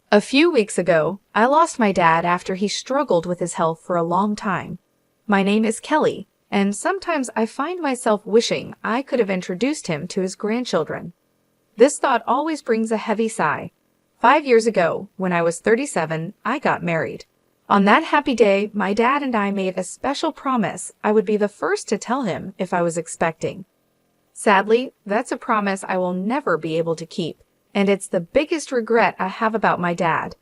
A few weeks ago, I lost my dad after he struggled with his health for a long time. My name is Kelly, and sometimes I find myself wishing I could have introduced him to his grandchildren. This thought always brings a heavy sigh. 5 years ago, when I was 37, I got married. On that happy day, my dad and I made a special promise I would be the first to tell him if I was expecting. Sadly, that's a promise I will never be able to keep, and it's the biggest regret I have about my dad.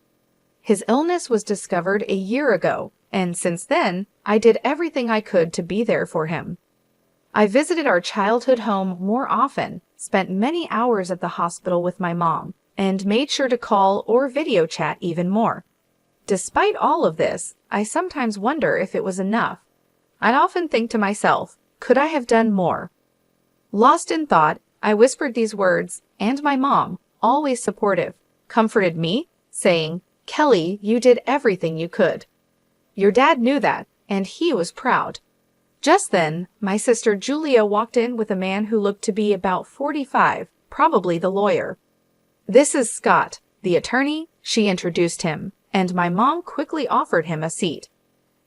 His illness was discovered a year ago, and since then, I did everything I could to be there for him. I visited our childhood home more often, spent many hours at the hospital with my mom, and made sure to call or video chat even more. Despite all of this, I sometimes wonder if it was enough. I'd often think to myself, could I have done more? Lost in thought, I whispered these words, and my mom, always supportive, comforted me, saying, "Kelly, you did everything you could." Your dad knew that, and he was proud. Just then, my sister Julia walked in with a man who looked to be about 45, probably the lawyer. "This is Scott, the attorney," she introduced him, and my mom quickly offered him a seat.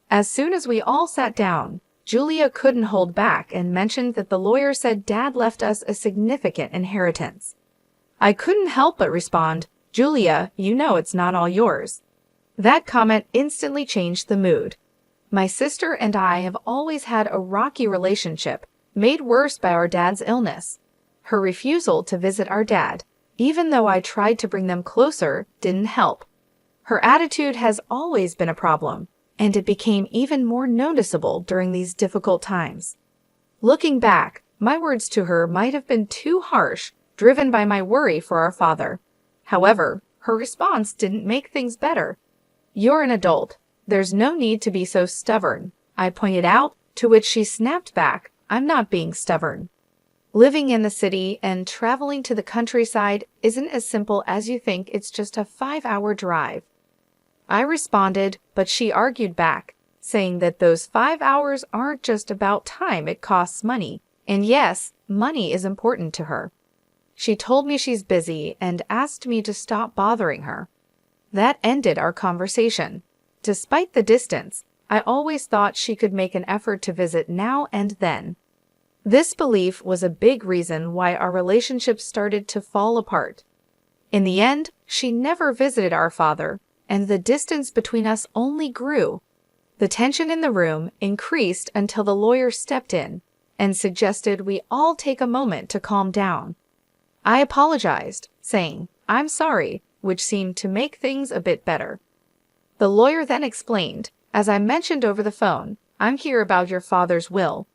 As soon as we all sat down, Julia couldn't hold back and mentioned that the lawyer said Dad left us a significant inheritance. I couldn't help but respond, "Julia, you know it's not all yours." That comment instantly changed the mood. My sister and I have always had a rocky relationship, made worse by our dad's illness. Her refusal to visit our dad, even though I tried to bring them closer, didn't help. Her attitude has always been a problem, and it became even more noticeable during these difficult times. Looking back, my words to her might have been too harsh, driven by my worry for our father. However, her response didn't make things better. "You're an adult. There's no need to be so stubborn," I pointed out, to which she snapped back, "I'm not being stubborn. Living in the city and traveling to the countryside isn't as simple as you think. It's just a 5-hour drive." I responded, but she argued back, saying that those 5 hours aren't just about time, it costs money. And yes, money is important to her. She told me she's busy and asked me to stop bothering her. That ended our conversation. Despite the distance, I always thought she could make an effort to visit now and then. This belief was a big reason why our relationship started to fall apart. In the end, she never visited our father, and the distance between us only grew. The tension in the room increased until the lawyer stepped in and suggested we all take a moment to calm down. I apologized, saying, "I'm sorry," which seemed to make things a bit better. The lawyer then explained, "As I mentioned over the phone, I'm here about your father's will."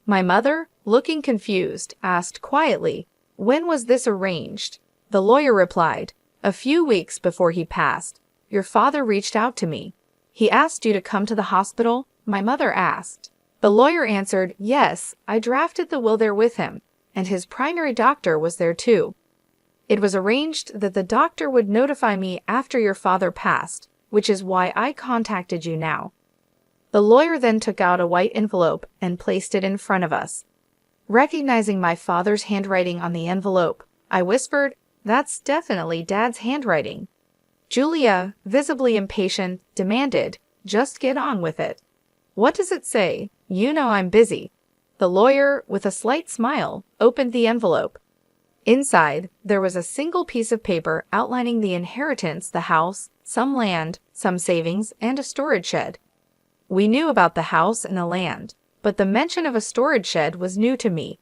My mother, looking confused, asked quietly, "When was this arranged?" The lawyer replied, "A few weeks before he passed. Your father reached out to me. He asked you to come to the hospital?" My mother asked. The lawyer answered, "Yes, I drafted the will there with him, and his primary doctor was there too. It was arranged that the doctor would notify me after your father passed, which is why I contacted you now." The lawyer then took out a white envelope and placed it in front of us. Recognizing my father's handwriting on the envelope, I whispered, "That's definitely Dad's handwriting." Julia, visibly impatient, demanded, "Just get on with it." "What does it say? You know I'm busy." The lawyer, with a slight smile, opened the envelope. Inside, there was a single piece of paper outlining the inheritance, the house, some land, some savings, and a storage shed. We knew about the house and the land, but the mention of a storage shed was new to me.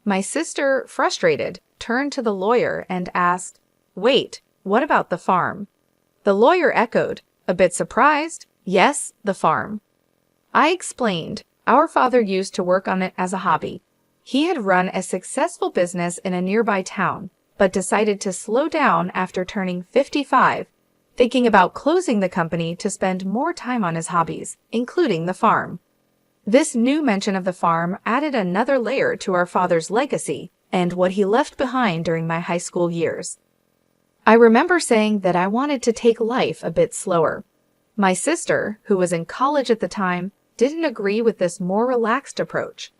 My sister, frustrated, turned to the lawyer and asked, "Wait, what about the farm?" The lawyer echoed, a bit surprised, "Yes, the farm." I explained, our father used to work on it as a hobby. He had run a successful business in a nearby town, but decided to slow down after turning 55, thinking about closing the company to spend more time on his hobbies, including the farm. This new mention of the farm added another layer to our father's legacy and what he left behind during my high school years. I remember saying that I wanted to take life a bit slower. My sister, who was in college at the time, didn't agree with this more relaxed approach.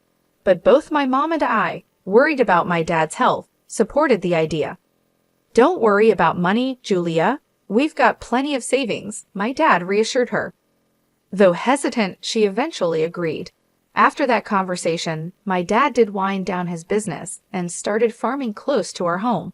But both my mom and I, worried about my dad's health, supported the idea. "Don't worry about money, Julia. "We've got plenty of savings," my dad reassured her. Though hesitant, she eventually agreed. After that conversation, my dad did wind down his business and started farming close to our home.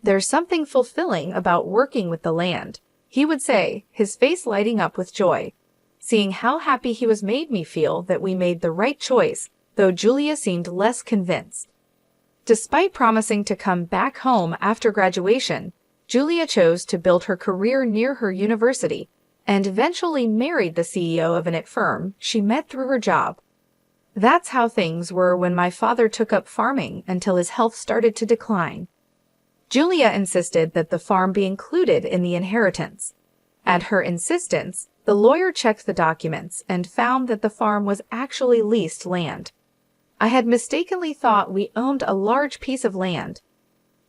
"There's something fulfilling about working with the land," he would say, his face lighting up with joy. Seeing how happy he was made me feel that we made the right choice, though Julia seemed less convinced. Despite promising to come back home after graduation, Julia chose to build her career near her university and eventually married the CEO of an IT firm she met through her job. That's how things were when my father took up farming until his health started to decline. Julia insisted that the farm be included in the inheritance. At her insistence, the lawyer checked the documents and found that the farm was actually leased land. I had mistakenly thought we owned a large piece of land.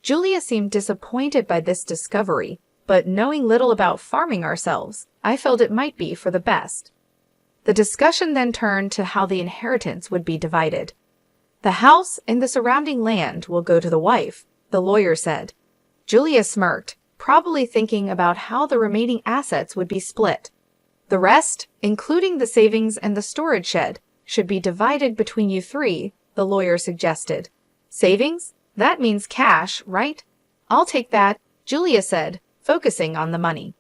Julia seemed disappointed by this discovery, but knowing little about farming ourselves, I felt it might be for the best. The discussion then turned to how the inheritance would be divided. "The house and the surrounding land will go to the wife," the lawyer said. Julia smirked, probably thinking about how the remaining assets would be split. "The rest, including the savings and the storage shed, should be divided between you three," the lawyer suggested. "Savings? That means cash, right?" "I'll take that," Julia said, focusing on the money.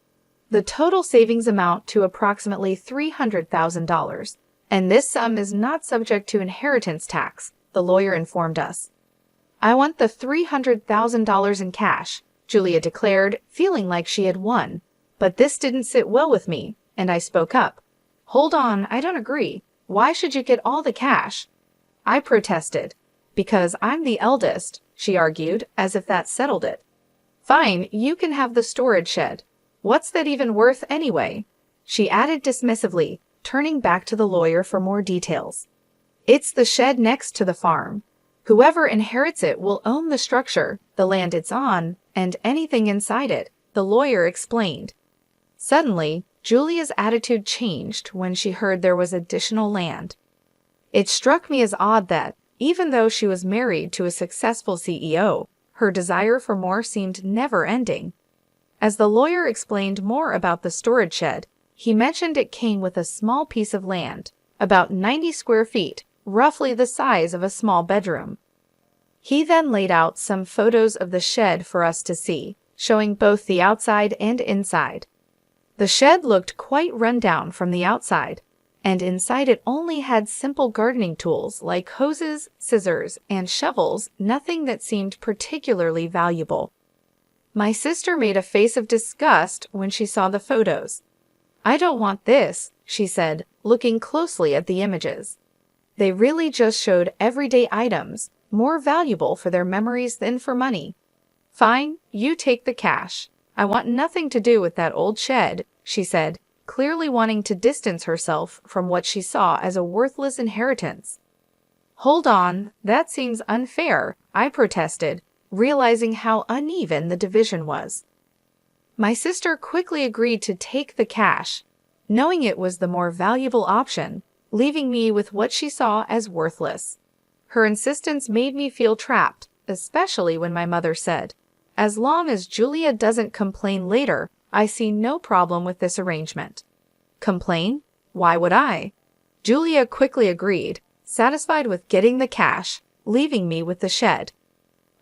"The total savings amount to approximately $300,000, and this sum is not subject to inheritance tax," the lawyer informed us. "I want the $300,000 in cash," Julia declared, feeling like she had won. But this didn't sit well with me, and I spoke up. "Hold on, I don't agree. Why should you get all the cash?" I protested. "Because I'm the eldest," she argued, as if that settled it. "Fine, you can have the storage shed. What's that even worth anyway?" she added dismissively, turning back to the lawyer for more details. "It's the shed next to the farm. Whoever inherits it will own the structure, the land it's on, and anything inside it," the lawyer explained. Suddenly, Julia's attitude changed when she heard there was additional land. It struck me as odd that, even though she was married to a successful CEO, her desire for more seemed never-ending. As the lawyer explained more about the storage shed, he mentioned it came with a small piece of land, about 90 square feet, roughly the size of a small bedroom. He then laid out some photos of the shed for us to see, showing both the outside and inside. The shed looked quite run down from the outside, and inside it only had simple gardening tools like hoses, scissors, and shovels, nothing that seemed particularly valuable. My sister made a face of disgust when she saw the photos. "I don't want this," she said, looking closely at the images. They really just showed everyday items, more valuable for their memories than for money. "Fine, you take the cash. I want nothing to do with that old shed," she said, clearly wanting to distance herself from what she saw as a worthless inheritance. "Hold on, that seems unfair," I protested, realizing how uneven the division was. My sister quickly agreed to take the cash, knowing it was the more valuable option, leaving me with what she saw as worthless. Her insistence made me feel trapped, especially when my mother said, "As long as Julia doesn't complain later, I see no problem with this arrangement." Complain? Why would I? Julia quickly agreed, satisfied with getting the cash, leaving me with the shed.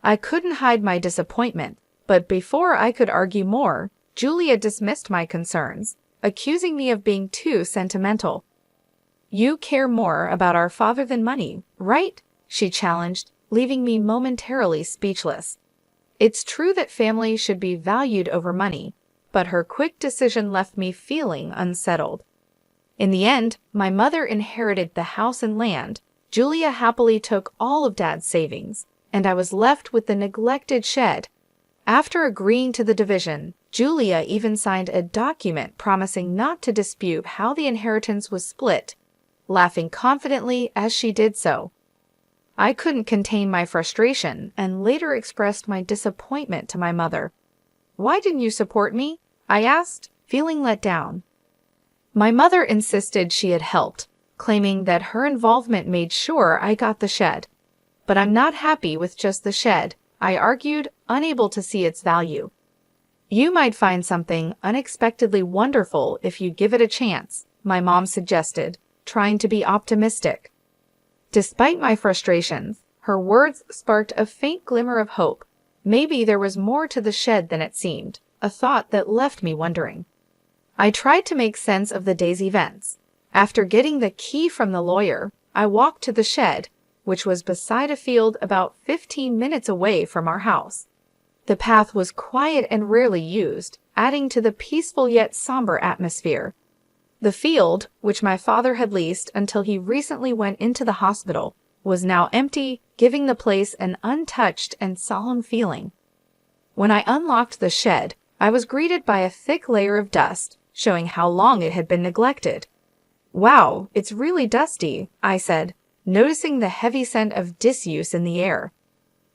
I couldn't hide my disappointment, but before I could argue more, Julia dismissed my concerns, accusing me of being too sentimental. "You care more about our father than money, right?" she challenged, leaving me momentarily speechless. It's true that family should be valued over money, but her quick decision left me feeling unsettled. In the end, my mother inherited the house and land, Julia happily took all of Dad's savings, and I was left with the neglected shed. After agreeing to the division, Julia even signed a document promising not to dispute how the inheritance was split, laughing confidently as she did so. I couldn't contain my frustration and later expressed my disappointment to my mother. "Why didn't you support me?" I asked, feeling let down. My mother insisted she had helped, claiming that her involvement made sure I got the shed. "But I'm not happy with just the shed," I argued, unable to see its value. You might find something unexpectedly wonderful if you give it a chance, my mom suggested, trying to be optimistic. Despite my frustrations, her words sparked a faint glimmer of hope. Maybe there was more to the shed than it seemed, a thought that left me wondering. I tried to make sense of the day's events. After getting the key from the lawyer, I walked to the shed, which was beside a field about 15 minutes away from our house. The path was quiet and rarely used, adding to the peaceful yet somber atmosphere. The field, which my father had leased until he recently went into the hospital, was now empty, giving the place an untouched and solemn feeling. When I unlocked the shed, I was greeted by a thick layer of dust, showing how long it had been neglected. "Wow, it's really dusty," I said, noticing the heavy scent of disuse in the air.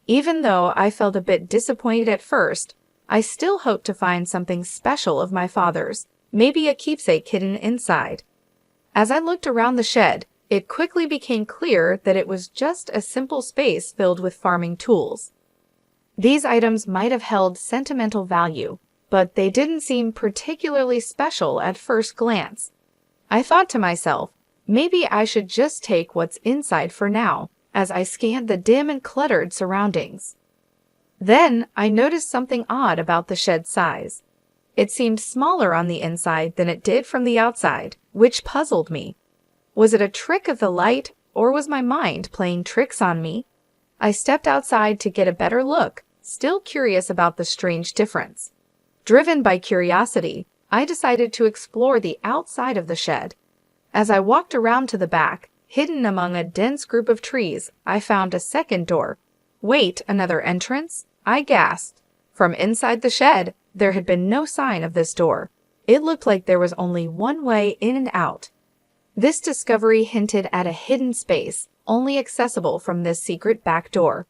Even though I felt a bit disappointed at first, I still hoped to find something special of my father's, maybe a keepsake hidden inside. As I looked around the shed, it quickly became clear that it was just a simple space filled with farming tools. These items might have held sentimental value, but they didn't seem particularly special at first glance. I thought to myself, maybe I should just take what's inside for now, as I scanned the dim and cluttered surroundings. Then I noticed something odd about the shed's size. It seemed smaller on the inside than it did from the outside, which puzzled me. Was it a trick of the light, or was my mind playing tricks on me? I stepped outside to get a better look, still curious about the strange difference. Driven by curiosity, I decided to explore the outside of the shed. As I walked around to the back, hidden among a dense group of trees, I found a second door. "Wait, another entrance?" I gasped. From inside the shed, there had been no sign of this door. It looked like there was only one way in and out. This discovery hinted at a hidden space, only accessible from this secret back door.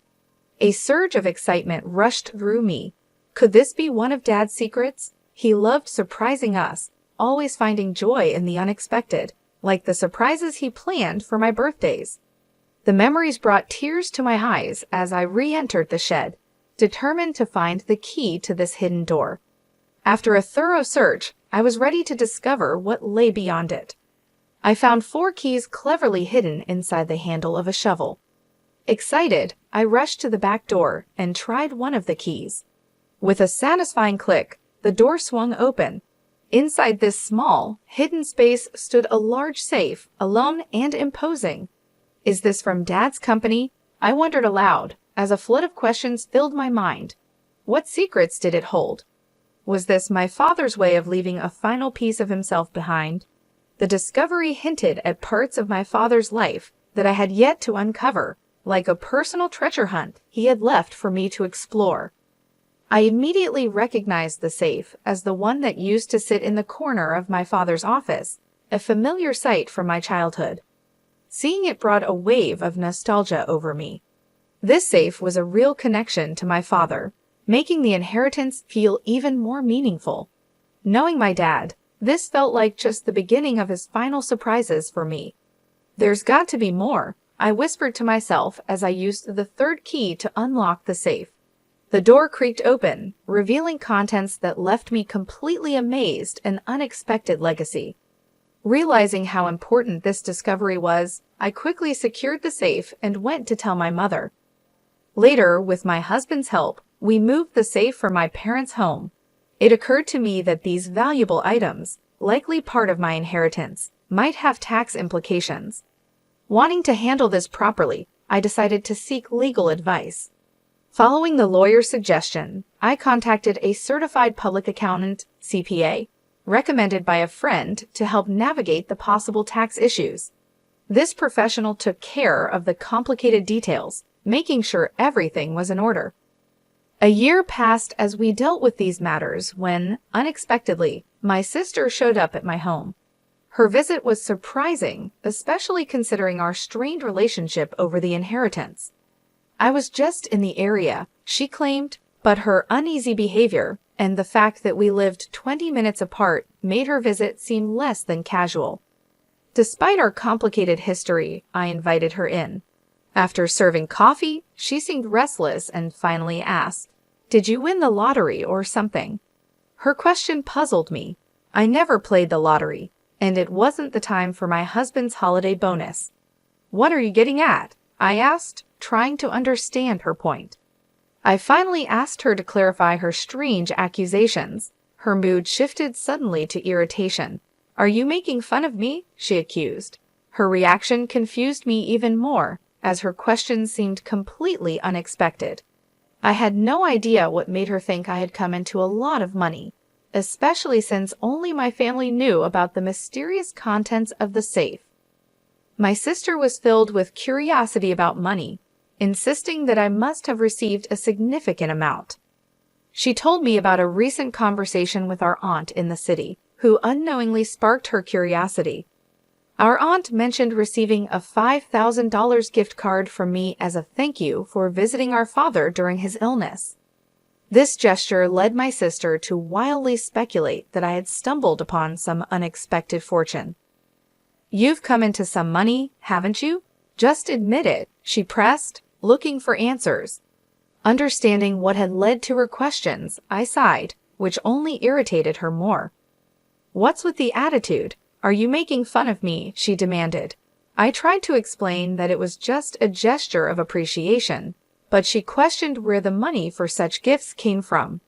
A surge of excitement rushed through me. Could this be one of Dad's secrets? He loved surprising us, always finding joy in the unexpected, like the surprises he planned for my birthdays. The memories brought tears to my eyes as I re-entered the shed, determined to find the key to this hidden door. After a thorough search, I was ready to discover what lay beyond it. I found 4 keys cleverly hidden inside the handle of a shovel. Excited, I rushed to the back door and tried one of the keys. With a satisfying click, the door swung open. Inside this small, hidden space stood a large safe, alone and imposing. "Is this from Dad's company?" I wondered aloud, as a flood of questions filled my mind. What secrets did it hold? Was this my father's way of leaving a final piece of himself behind? The discovery hinted at parts of my father's life that I had yet to uncover, like a personal treasure hunt he had left for me to explore. I immediately recognized the safe as the one that used to sit in the corner of my father's office, a familiar sight from my childhood. Seeing it brought a wave of nostalgia over me. This safe was a real connection to my father, making the inheritance feel even more meaningful. Knowing my dad, this felt like just the beginning of his final surprises for me. "There's got to be more," I whispered to myself as I used the 3rd key to unlock the safe. The door creaked open, revealing contents that left me completely amazed, an unexpected legacy. Realizing how important this discovery was, I quickly secured the safe and went to tell my mother. Later, with my husband's help, we moved the safe from my parents' home. It occurred to me that these valuable items, likely part of my inheritance, might have tax implications. Wanting to handle this properly, I decided to seek legal advice. Following the lawyer's suggestion, I contacted a certified public accountant, CPA, recommended by a friend to help navigate the possible tax issues. This professional took care of the complicated details, making sure everything was in order. A year passed as we dealt with these matters when, unexpectedly, my sister showed up at my home. Her visit was surprising, especially considering our strained relationship over the inheritance. I was just in the area, she claimed, but her uneasy behavior and the fact that we lived 20 minutes apart made her visit seem less than casual. Despite our complicated history, I invited her in. After serving coffee, she seemed restless and finally asked, "Did you win the lottery or something?" Her question puzzled me. I never played the lottery, and it wasn't the time for my husband's holiday bonus. "What are you getting at?" I asked, trying to understand her point. I finally asked her to clarify her strange accusations. Her mood shifted suddenly to irritation. "Are you making fun of me?" she accused. Her reaction confused me even more, as her question seemed completely unexpected. I had no idea what made her think I had come into a lot of money, especially since only my family knew about the mysterious contents of the safe. My sister was filled with curiosity about money, insisting that I must have received a significant amount. She told me about a recent conversation with our aunt in the city, who unknowingly sparked her curiosity. Our aunt mentioned receiving a $5,000 gift card from me as a thank you for visiting our father during his illness. This gesture led my sister to wildly speculate that I had stumbled upon some unexpected fortune. "You've come into some money, haven't you? Just admit it," she pressed, looking for answers. Understanding what had led to her questions, I sighed, which only irritated her more. "What's with the attitude? Are you making fun of me?" she demanded. I tried to explain that it was just a gesture of appreciation, but she questioned where the money for such gifts came from.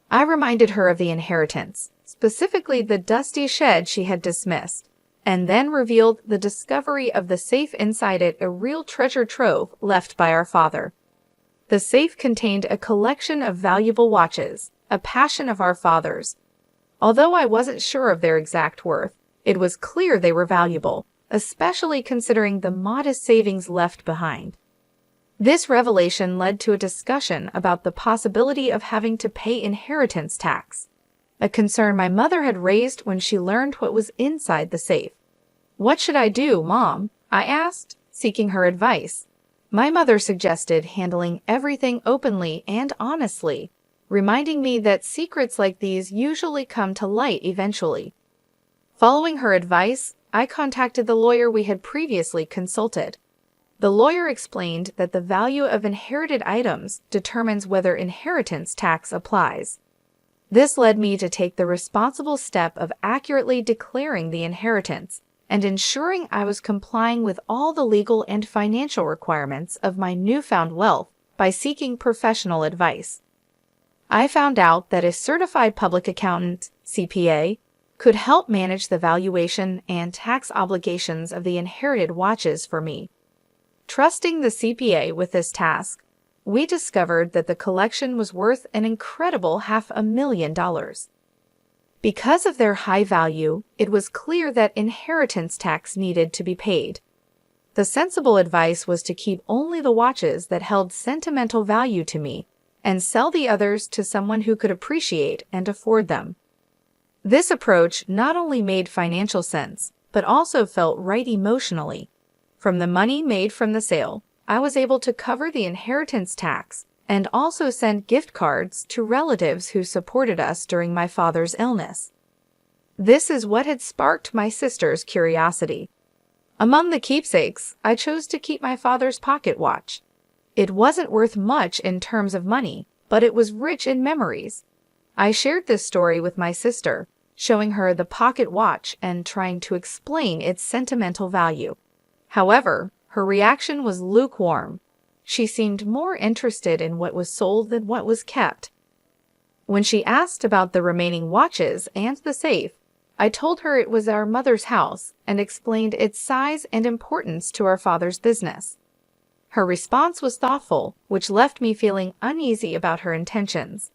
I reminded her of the inheritance, specifically the dusty shed she had dismissed, and then revealed the discovery of the safe inside it, a real treasure trove left by our father. The safe contained a collection of valuable watches, a passion of our father's. Although I wasn't sure of their exact worth, it was clear they were valuable, especially considering the modest savings left behind. This revelation led to a discussion about the possibility of having to pay inheritance tax, a concern my mother had raised when she learned what was inside the safe. "What should I do, Mom?" I asked, seeking her advice. My mother suggested handling everything openly and honestly, reminding me that secrets like these usually come to light eventually. Following her advice, I contacted the lawyer we had previously consulted. The lawyer explained that the value of inherited items determines whether inheritance tax applies. This led me to take the responsible step of accurately declaring the inheritance and ensuring I was complying with all the legal and financial requirements of my newfound wealth by seeking professional advice. I found out that a certified public accountant, CPA, could help manage the valuation and tax obligations of the inherited watches for me. Trusting the CPA with this task, we discovered that the collection was worth an incredible $500,000. Because of their high value, it was clear that inheritance tax needed to be paid. The sensible advice was to keep only the watches that held sentimental value to me and sell the others to someone who could appreciate and afford them. This approach not only made financial sense, but also felt right emotionally. From the money made from the sale, I was able to cover the inheritance tax and also send gift cards to relatives who supported us during my father's illness. This is what had sparked my sister's curiosity. Among the keepsakes, I chose to keep my father's pocket watch. It wasn't worth much in terms of money, but it was rich in memories. I shared this story with my sister, showing her the pocket watch and trying to explain its sentimental value. However, her reaction was lukewarm. She seemed more interested in what was sold than what was kept. When she asked about the remaining watches and the safe, I told her it was our mother's house and explained its size and importance to our father's business. Her response was thoughtful, which left me feeling uneasy about her intentions.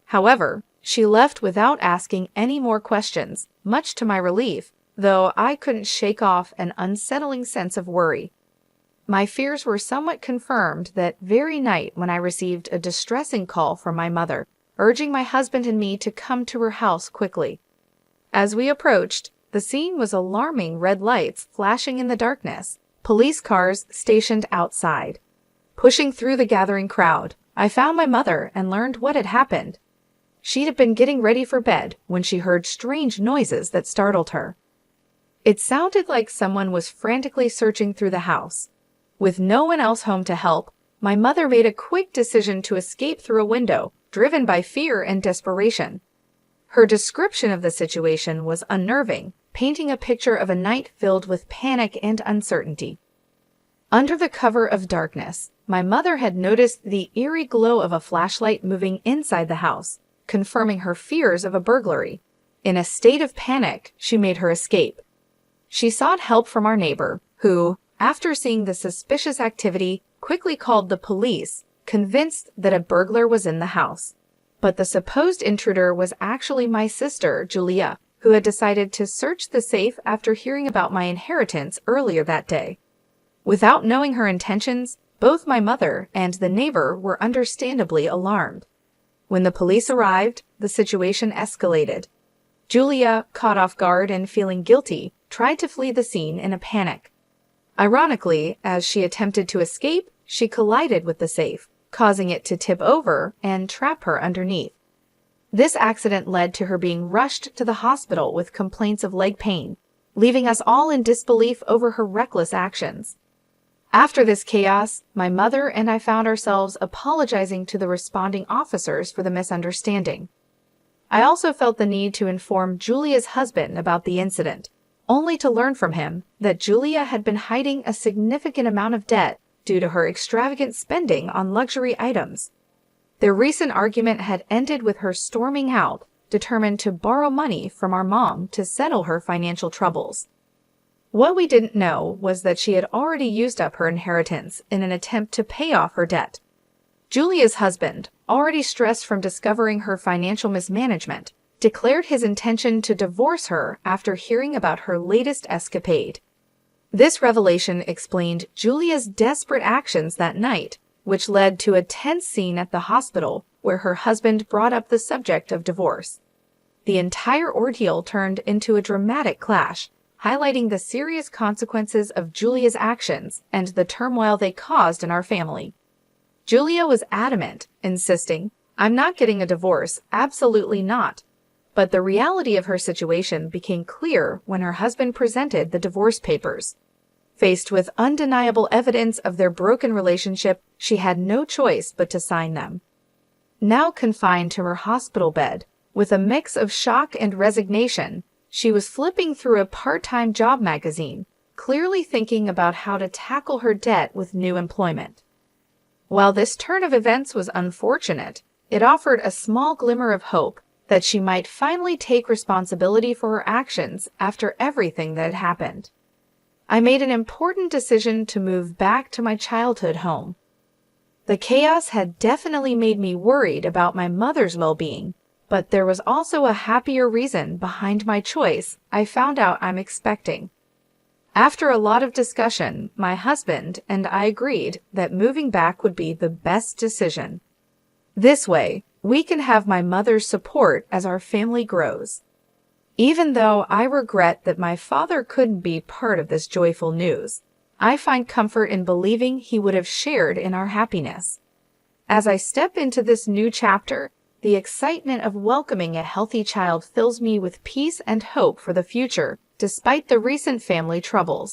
However, she left without asking any more questions, much to my relief, though I couldn't shake off an unsettling sense of worry. My fears were somewhat confirmed that very night when I received a distressing call from my mother, urging my husband and me to come to her house quickly. As we approached, the scene was alarming: red lights flashing in the darkness, police cars stationed outside. Pushing through the gathering crowd, I found my mother and learned what had happened. She had been getting ready for bed when she heard strange noises that startled her. It sounded like someone was frantically searching through the house. With no one else home to help, my mother made a quick decision to escape through a window, driven by fear and desperation. Her description of the situation was unnerving, painting a picture of a night filled with panic and uncertainty. Under the cover of darkness, my mother had noticed the eerie glow of a flashlight moving inside the house, confirming her fears of a burglary. In a state of panic, she made her escape. She sought help from our neighbor, who, after seeing the suspicious activity, quickly called the police, convinced that a burglar was in the house. But the supposed intruder was actually my sister, Julia, who had decided to search the safe after hearing about my inheritance earlier that day. Without knowing her intentions, both my mother and the neighbor were understandably alarmed. When the police arrived, the situation escalated. Julia, caught off guard and feeling guilty, tried to flee the scene in a panic. Ironically, as she attempted to escape, she collided with the safe, causing it to tip over and trap her underneath. This accident led to her being rushed to the hospital with complaints of leg pain, leaving us all in disbelief over her reckless actions. After this chaos, my mother and I found ourselves apologizing to the responding officers for the misunderstanding. I also felt the need to inform Julia's husband about the incident, only to learn from him that Julia had been hiding a significant amount of debt due to her extravagant spending on luxury items. Their recent argument had ended with her storming out, determined to borrow money from our mom to settle her financial troubles. What we didn't know was that she had already used up her inheritance in an attempt to pay off her debt. Julia's husband, already stressed from discovering her financial mismanagement, declared his intention to divorce her after hearing about her latest escapade. This revelation explained Julia's desperate actions that night, which led to a tense scene at the hospital where her husband brought up the subject of divorce. The entire ordeal turned into a dramatic clash, highlighting the serious consequences of Julia's actions and the turmoil they caused in our family. Julia was adamant, insisting, "I'm not getting a divorce, absolutely not." But the reality of her situation became clear when her husband presented the divorce papers. Faced with undeniable evidence of their broken relationship, she had no choice but to sign them. Now confined to her hospital bed, with a mix of shock and resignation, she was flipping through a part-time job magazine, clearly thinking about how to tackle her debt with new employment. While this turn of events was unfortunate, it offered a small glimmer of hope that she might finally take responsibility for her actions after everything that had happened. I made an important decision to move back to my childhood home. The chaos had definitely made me worried about my mother's well-being, but there was also a happier reason behind my choice I found out I'm expecting. After a lot of discussion, my husband and I agreed that moving back would be the best decision. This way, we can have my mother's support as our family grows. Even though I regret that my father couldn't be part of this joyful news, I find comfort in believing he would have shared in our happiness. As I step into this new chapter, the excitement of welcoming a healthy child fills me with peace and hope for the future, despite the recent family troubles.